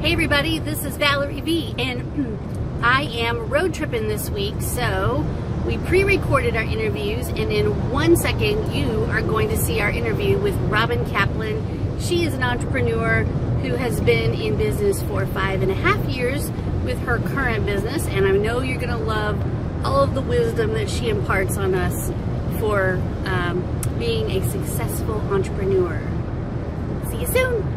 Hey everybody, this is Valerie V, and I am road tripping this week, so we pre-recorded our interviews, and in 1 second you are going to see our interview with Robyn Kaplan. She is an entrepreneur who has been in business for 5.5 years with her current business, and I know you're going to love all of the wisdom that she imparts on us for being a successful entrepreneur. See you soon!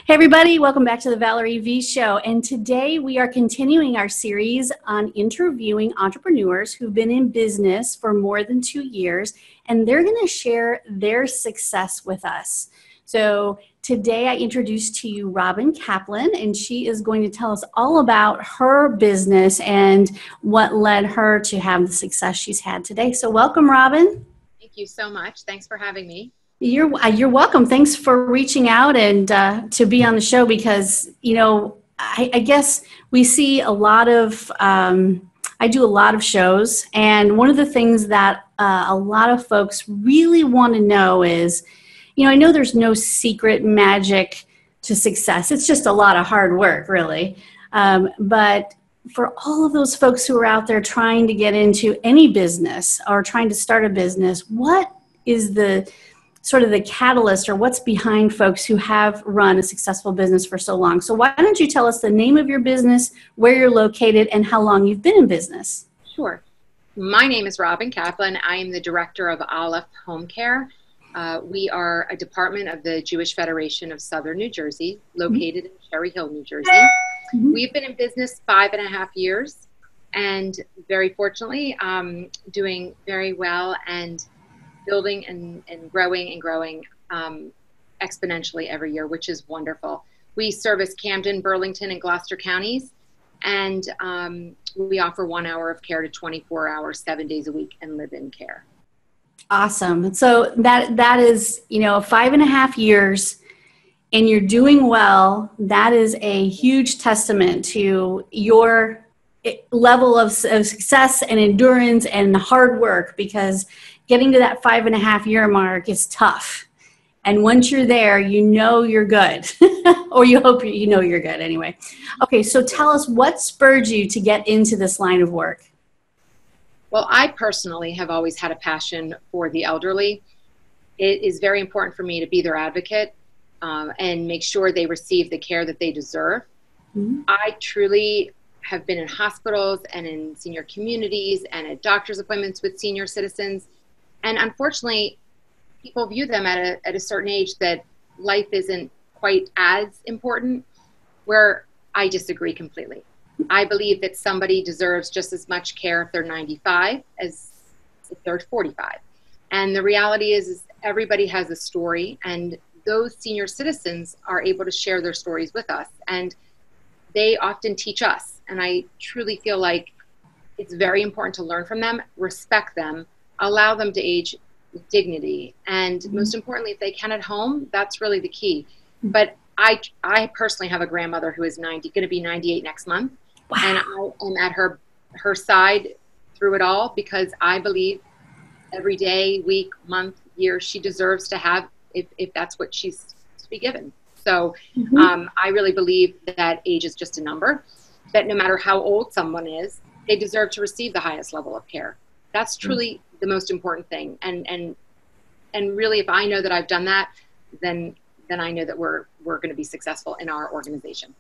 Hey everybody, welcome back to the Valerie V Show, and today we are continuing our series on interviewing entrepreneurs who've been in business for more than 2 years, and they're going to share their success with us. So today I introduce to you Robyn Kaplan, and she is going to tell us all about her business and what led her to have the success she's had today. So welcome, Robyn. Thank you so much. Thanks for having me. You're welcome. Thanks for reaching out and to be on the show, because, you know, I guess we see a lot of, I do a lot of shows, and one of the things that a lot of folks really want to know is, you know, I know there's no secret magic to success. It's just a lot of hard work, really. But for all of those folks who are out there trying to get into any business or trying to start a business, what is the sort of the catalyst, or what's behind folks who have run a successful business for so long? So why don't you tell us the name of your business, where you're located, and how long you've been in business? Sure. My name is Robyn Kaplan. I am the director of Aleph Home Care. We are a department of the Jewish Federation of Southern New Jersey, located in Cherry Hill, New Jersey. We've been in business 5.5 years, and very fortunately, doing very well and building and growing exponentially every year, which is wonderful. We service Camden, Burlington, and Gloucester counties, and we offer 1 hour of care to 24 hours, 7 days a week, and live-in care. Awesome. So that is, you know, 5.5 years, and you're doing well. That is a huge testament to your level of success and endurance and hard work, because getting to that 5.5 year mark is tough. And once you're there, you know you're good, or you hope you know you're good anyway. Okay, so tell us, what spurred you to get into this line of work? Well, I personally have always had a passion for the elderly. It is very important for me to be their advocate and make sure they receive the care that they deserve. I truly have been in hospitals and in senior communities and at doctor's appointments with senior citizens. And unfortunately, people view them at a certain age that life isn't quite as important, where I disagree completely. I believe that somebody deserves just as much care if they're 95 as if they're 45. And the reality is everybody has a story, and those senior citizens are able to share their stories with us, and they often teach us. And I truly feel like it's very important to learn from them, respect them, allow them to age with dignity, and most importantly, if they can at home, that's really the key. But I personally have a grandmother who is going to be 98 next month. Wow. And I am at her side through it all, because I believe every day, week, month, year, she deserves to have, if that's what she's to be given. So I really believe that age is just a number, that no matter how old someone is, they deserve to receive the highest level of care. That's truly the most important thing. And really, if I know that I've done that, then I know that we're going to be successful in our organization.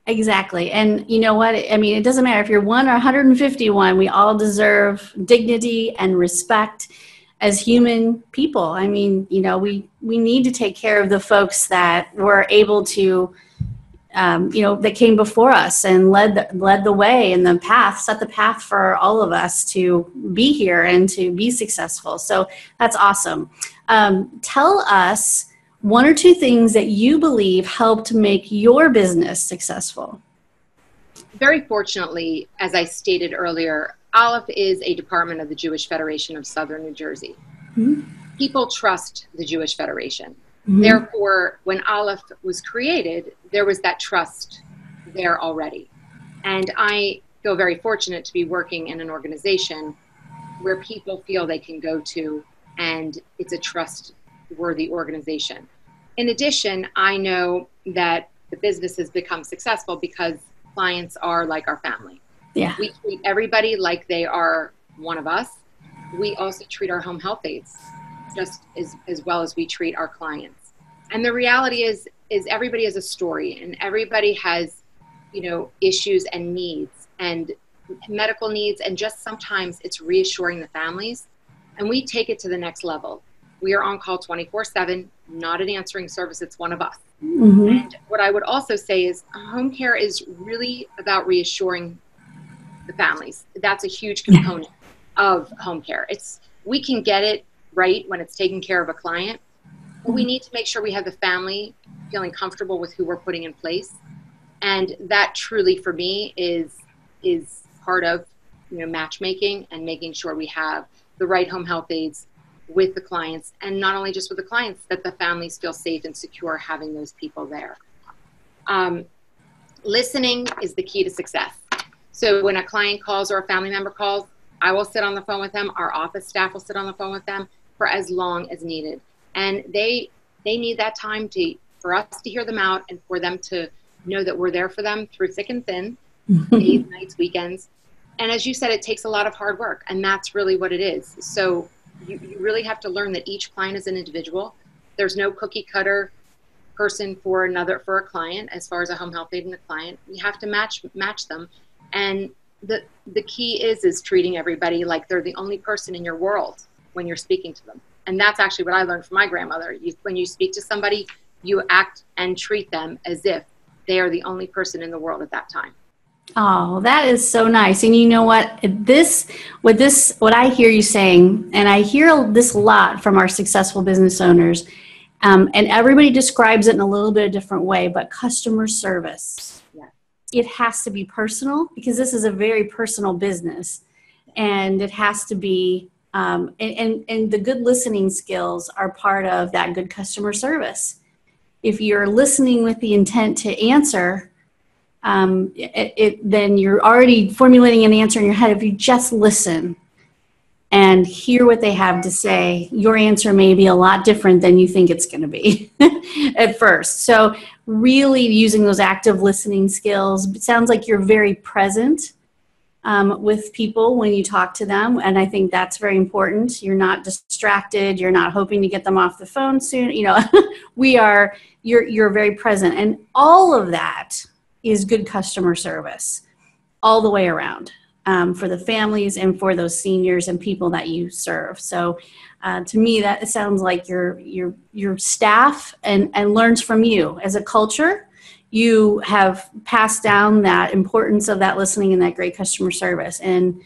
Exactly. And you know what? I mean, it doesn't matter if you're 1 or 151, we all deserve dignity and respect as human people. I mean, you know, we need to take care of the folks that were able to, you know, that came before us and led the way and the path, set the path for all of us to be here and to be successful. So that's awesome. Tell us 1 or 2 things that you believe helped make your business successful. Very fortunately, as I stated earlier, Aleph is a department of the Jewish Federation of Southern New Jersey. People trust the Jewish Federation. Therefore, when Aleph was created, there was that trust there already. And I feel very fortunate to be working in an organization where people feel they can go to, and it's a trustworthy organization. In addition, I know that the business has become successful because clients are like our family. Yeah. We treat everybody like they are one of us. We also treat our home health aides just as well as we treat our clients. And the reality is everybody has a story, and everybody has, issues and needs and medical needs. And just sometimes it's reassuring the families, and we take it to the next level. We are on call 24/7, not an answering service. It's one of us. Mm-hmm. And what I would also say is home care is really about reassuring the families. That's a huge component of home care. We can get it right when it's taking care of a client, but we need to make sure we have the family feeling comfortable with who we're putting in place. And that truly, for me, is part of matchmaking and making sure we have the right home health aides with the clients, and not only just with the clients, that the families feel safe and secure having those people there. Listening is the key to success. So when a client calls or a family member calls, I will sit on the phone with them. Our office staff will sit on the phone with them for as long as needed. And they need that time for us to hear them out, and for them to know that we're there for them through thick and thin, days, nights, weekends. And as you said, it takes a lot of hard work, and that's really what it is. So you really have to learn that each client is an individual. There's no cookie cutter person for a client. As far as a home health aide and a client, we have to match them. And the key is treating everybody like they're the only person in your world when you're speaking to them. And that's actually what I learned from my grandmother. When you speak to somebody, you act and treat them as if they are the only person in the world at that time. Oh, that is so nice. And you know what? What I hear you saying, and I hear this a lot from our successful business owners, and everybody describes it in a little bit of a different way, but customer service. Yeah. It has to be personal, because this is a very personal business, and it has to be, and the good listening skills are part of that good customer service. If you're listening with the intent to answer, then you're already formulating an answer in your head. If you just listen and hear what they have to say, your answer may be a lot different than you think it's going to be at first. So really using those active listening skills. It sounds like you're very present with people when you talk to them, and I think that's very important. You're not distracted. You're not hoping to get them off the phone soon. You're very present, and all of that is good customer service all the way around, for the families and for those seniors and people that you serve. So to me, that sounds like your staff and learns from you. As a culture, you have passed down that importance of that listening and that great customer service. And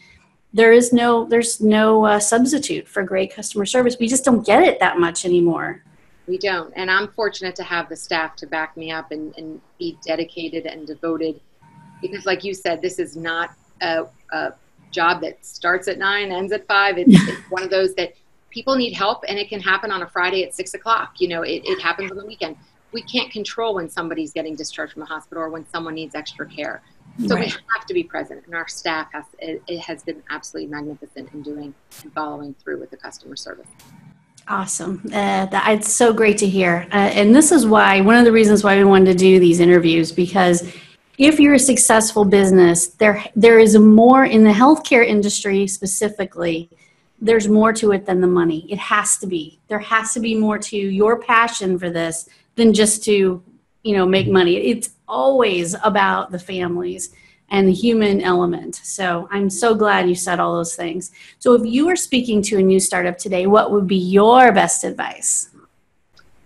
there's no substitute for great customer service. We just don't get it that much anymore. We don't. And I'm fortunate to have the staff to back me up and be dedicated and devoted, because like you said, this is not a job that starts at 9, ends at 5. It's one of those that people need help, and it can happen on a Friday at 6 o'clock. It happens on the weekend. We can't control when somebody's getting discharged from the hospital or when someone needs extra care. So right. We have to be present, and our staff has been absolutely magnificent in doing and following through with the customer service. Awesome. It's so great to hear. And this is why, one of the reasons why we wanted to do these interviews, because if you're a successful business, there is more in the healthcare industry specifically. There's more to it than the money. It has to be. There has to be more to your passion for this than just to, make money. It's always about the families and the human element. So I'm so glad you said all those things. So if you were speaking to a new startup today, what would be your best advice?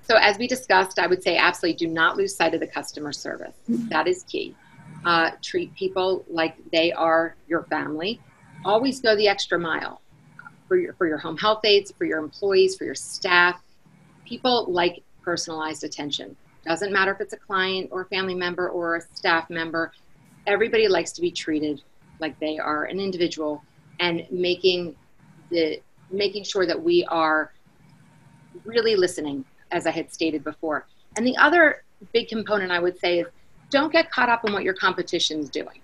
So as we discussed, I would say absolutely do not lose sight of the customer service. That is key. Treat people like they are your family. Always go the extra mile for your home health aides, for your employees, for your staff. People like personalized attention. Doesn't matter if it's a client or a family member or a staff member. Everybody likes to be treated like they are an individual, and making sure that we are really listening, as I had stated before. And the other big component I would say is don't get caught up in what your competition's doing.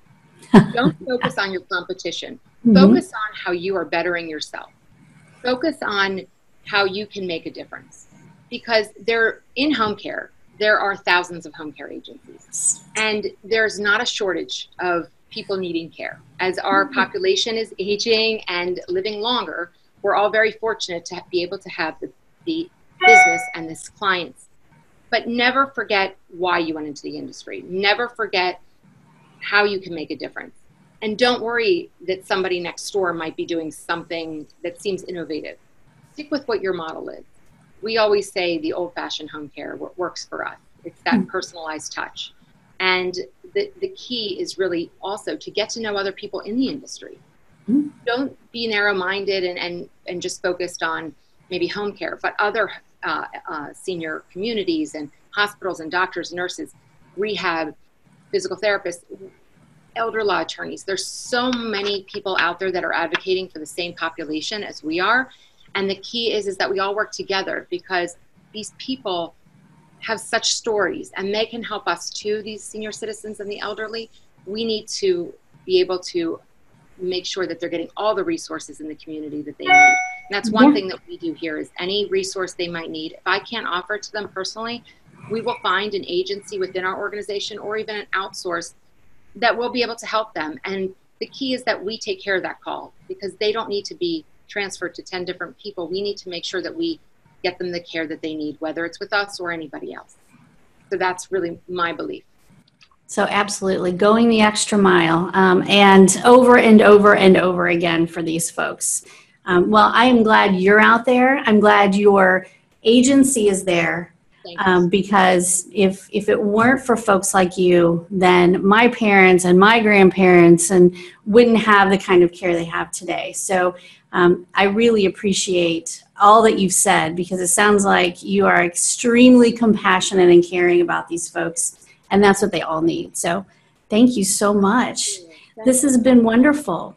Don't focus on your competition. Mm-hmm. Focus on how you are bettering yourself. Focus on how you can make a difference. Because in home care, there are thousands of home care agencies. And there's not a shortage of people needing care. As our population is aging and living longer, we're all very fortunate to be able to have the business and the clients. But never forget why you went into the industry. Never forget how you can make a difference. And don't worry that somebody next door might be doing something that seems innovative. Stick with what your model is. We always say the old-fashioned home care works for us. It's that personalized touch. And the key is really also to get to know other people in the industry. Don't be narrow-minded and just focused on maybe home care, but other senior communities and hospitals and doctors, nurses, rehab, physical therapists, elder law attorneys. There's so many people out there that are advocating for the same population as we are. And the key is that we all work together, because these people have such stories and they can help us too, these senior citizens and the elderly. We need to be able to make sure that they're getting all the resources in the community that they need. And that's one thing that we do here, is any resource they might need, if I can't offer it to them personally, we will find an agency within our organization or even an outsource that will be able to help them. And the key is that we take care of that call, because they don't need to be transferred to 10 different people. We need to make sure that we get them the care that they need, whether it's with us or anybody else. So that's really my belief. So absolutely, going the extra mile, and over and over and over again for these folks. Well, I am glad you're out there. I'm glad your agency is there, because if it weren't for folks like you, then my parents and my grandparents wouldn't have the kind of care they have today. So I really appreciate all that you've said, because it sounds like you are extremely compassionate and caring about these folks. And that's what they all need. So thank you so much. This has been wonderful.